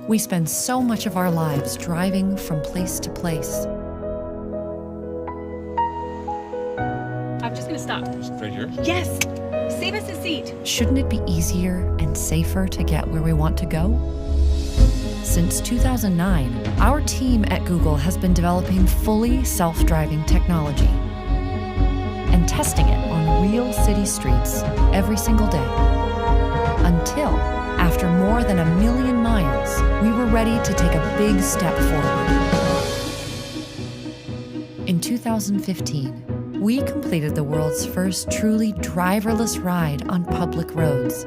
We spend so much of our lives driving from place to place. I'm just gonna stop. Right here? Yes! Save us a seat. Shouldn't it be easier and safer to get where we want to go? Since 2009, our team at Google has been developing fully self-driving technology and testing it on real city streets every single day. Until, after more than 1 million miles, we were ready to take a big step forward. In 2015, we completed the world's first truly driverless ride on public roads.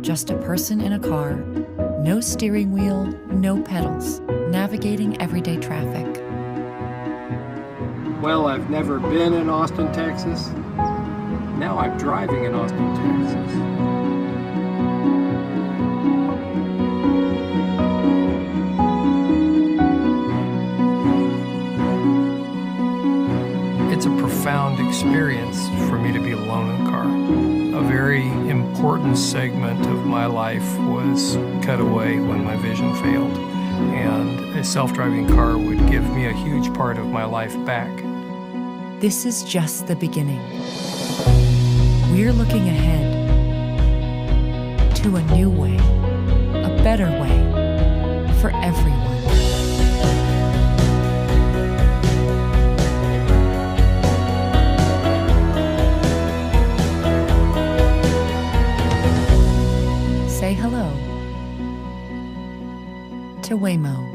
Just a person in a car, no steering wheel, no pedals, navigating everyday traffic. Well, I've never been in Austin, Texas. Now I'm driving in Austin, Texas. It's a profound experience for me to be alone in a car. A very important segment of my life was cut away when my vision failed, and a self-driving car would give me a huge part of my life back. This is just the beginning. We're looking ahead to a new way, a better way for everyone. Say hello to Waymo.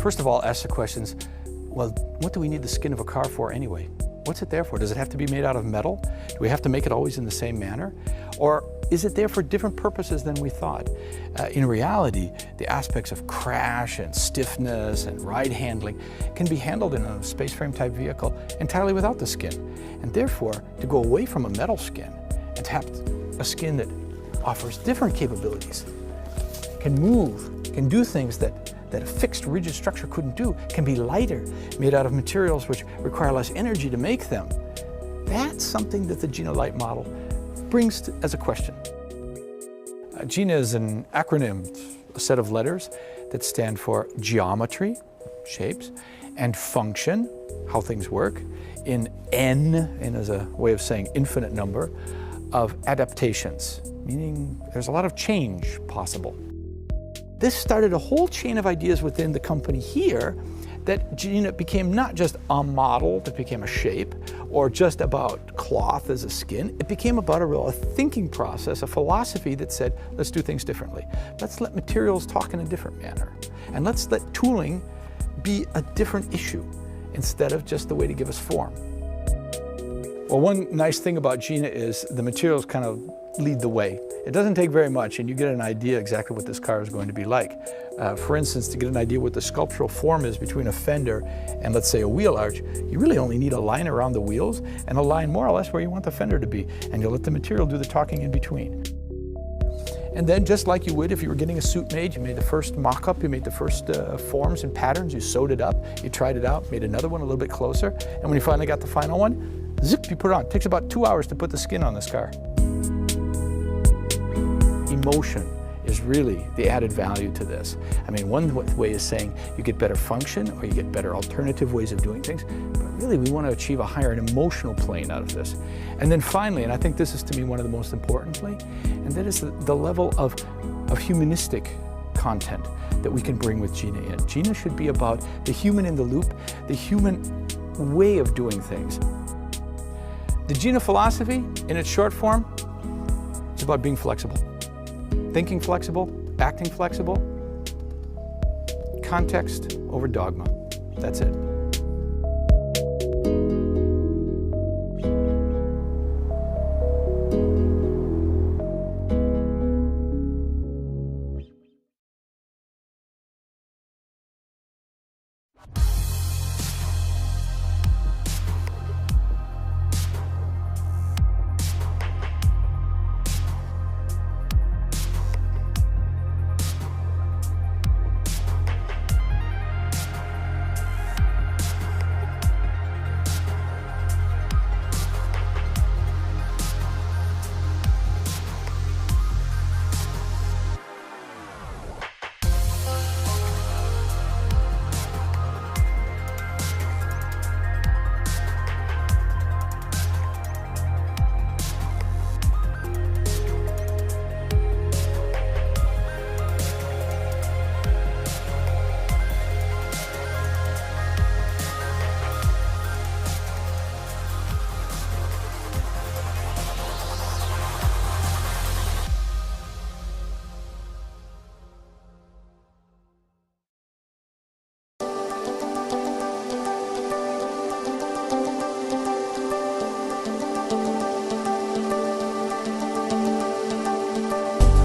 first of all, ask the questions, well, what do we need the skin of a car for anyway? What's it there for? Does it have to be made out of metal? Do we have to make it always in the same manner? Or is it there for different purposes than we thought? In reality, the aspects of crash and stiffness and ride handling can be handled in a space frame type vehicle entirely without the skin. And therefore, to go away from a metal skin and to have a skin that offers different capabilities, can move, can do things that a fixed rigid structure couldn't do, can be lighter, made out of materials which require less energy to make them. That's something that the GINA Light model brings as a question. GINA is an acronym, a set of letters that stand for geometry, shapes, and function, how things work, in N as a way of saying infinite number, of adaptations, meaning there's a lot of change possible. This started a whole chain of ideas within the company here that GINA became not just a model that became a shape or just about cloth as a skin. It became about a thinking process, a philosophy that said, let's do things differently. Let's let materials talk in a different manner. And let's let tooling be a different issue instead of just the way to give us form. Well, one nice thing about GINA is the materials kind of lead the way. It doesn't take very much and you get an idea exactly what this car is going to be like. For instance, to get an idea what the sculptural form is between a fender and let's say a wheel arch, you really only need a line around the wheels and a line more or less where you want the fender to be, and you'll let the material do the talking in between. And then just like you would if you were getting a suit made, you made the first mock-up, you made the first forms and patterns, you sewed it up, you tried it out, made another one a little bit closer, and when you finally got the final one, zip, you put it on. It takes about 2 hours to put the skin on this car. Emotion is really the added value to this. I mean, one way is saying you get better function or you get better alternative ways of doing things, but really we want to achieve a higher emotional plane out of this. And then finally, and I think this is to me one of the most importantly, and that is the level of humanistic content that we can bring with GINA in. GINA should be about the human in the loop, the human way of doing things. The GINA philosophy, in its short form, is about being flexible. Thinking flexible, acting flexible, context over dogma. That's it.